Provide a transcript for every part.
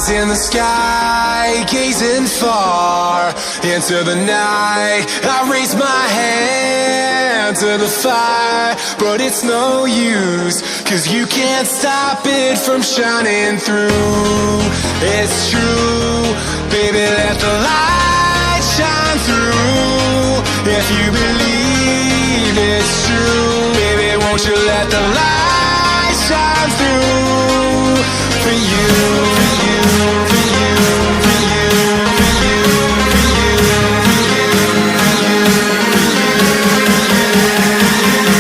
In the sky, gazing far into the night, I raise my hand to the fire, but it's no use, 'cause you can't stop it from shining through. It's true, baby, let the light shine through. If you believe it's true, baby, won't you let the light shine through for you, for you, for you, for you, for you, for you, for you, for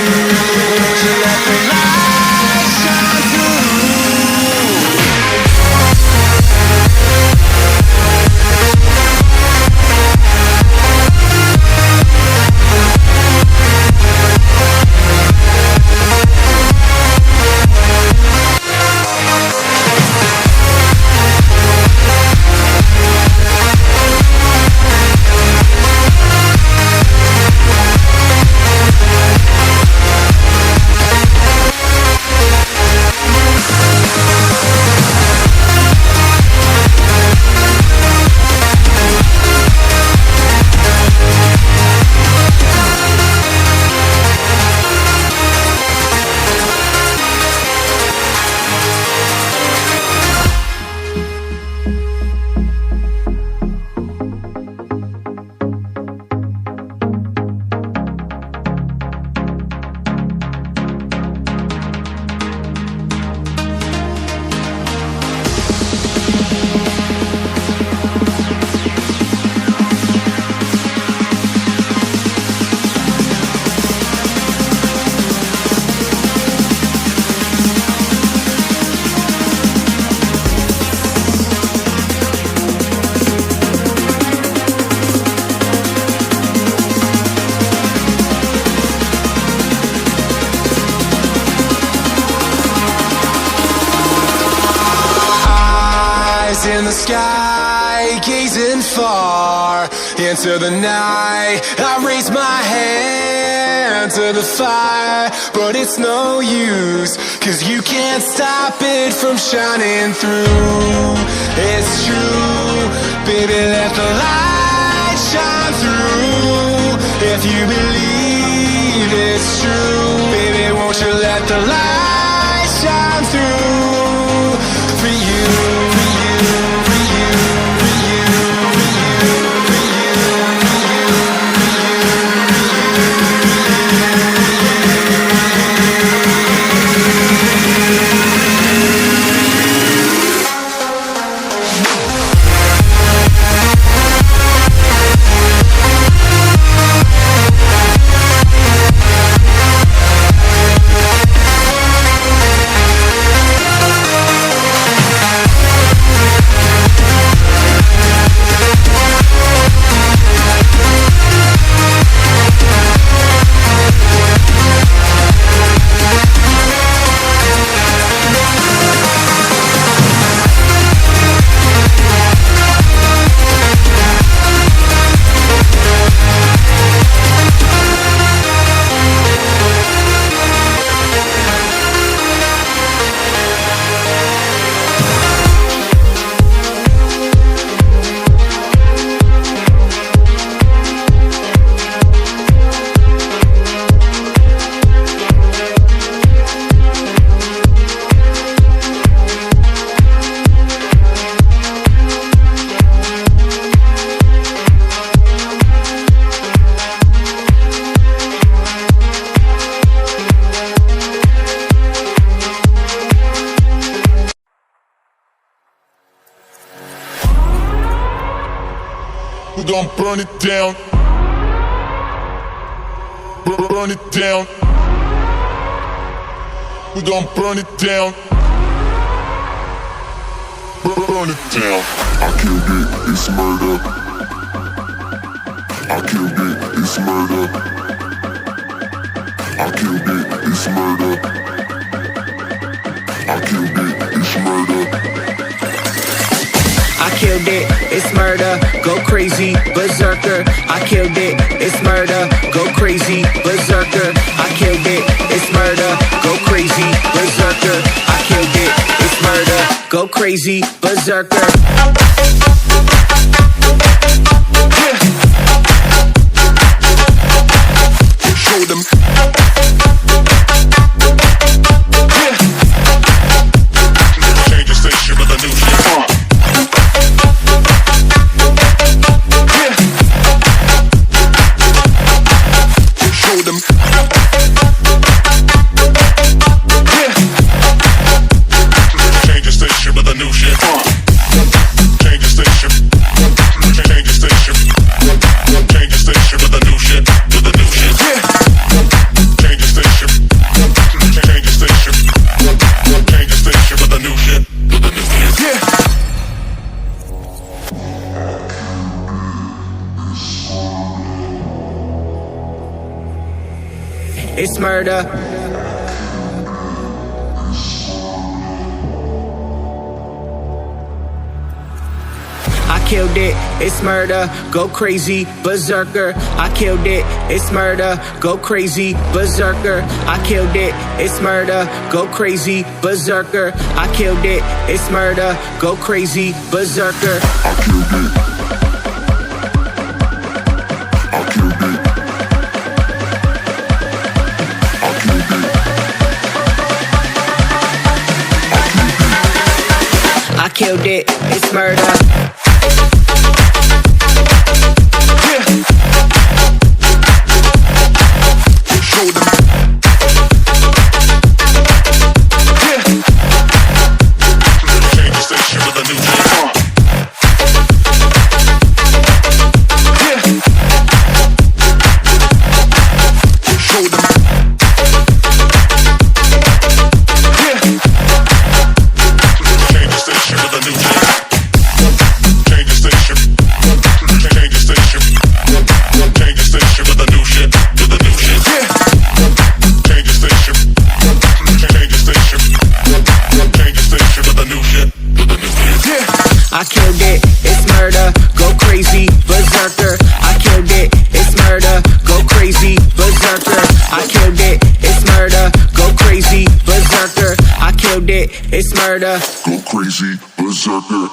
you, won't you let the light shine through? In the sky, gazing far into the night, I raise my hand to the fire, but it's no use, 'cause you can't stop it from shining through. It's true, baby, let the light shine through. If you believe it's true, baby, won't you let the light shine through for you, for you, for you, for you, for you, for you, for you, We're gonna burn it down. Burn it down. We're gonna burn it down. Burn it down. I killed it, it's murder. I killed it, it's murder. I killed it, it's murder. I killed it, it's murder. I killed it, it's murder, go crazy, berserker. I killed it, it's murder, go crazy, berserker. I killed it, it's murder, go crazy, berserker. I killed it, it's murder, go crazy. crazy, berserker. Show them. Change the station with a new shit. Show them. Change the station with a new shit. Change the station. Change the station. Change the station with a new shit. With a new shit. Change the station. Change the station. Change the station with a new shit. With a new shit. It's murder. I killed it, it's murder, go crazy, berserker. I killed it, it's murder, go crazy, berserker. I killed it, it's murder, go crazy, berserker. I killed it, it's murder, go crazy, berserker. I killed it. I killed it. I killed it. I killed it, it's murder. Show them. Change the station with a new shit. Show them. Change the station with a new shit. Change the station. Change the station. Change the station with a new shit. With a new shit. Change the station. Change the station. Change the station with a new shit. With a new shit. I killed it, it's murder, go crazy, berserker. I killed it, it's murder, go crazy, berserker. I killed it, it's murder, go crazy, berserker. I killed it, it's murder. Go crazy, berserker.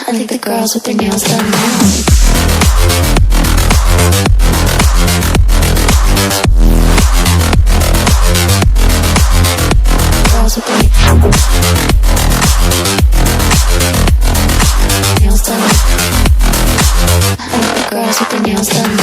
I think the girls with their nails done now. Girls with their nails done. I think the girls with their nails done.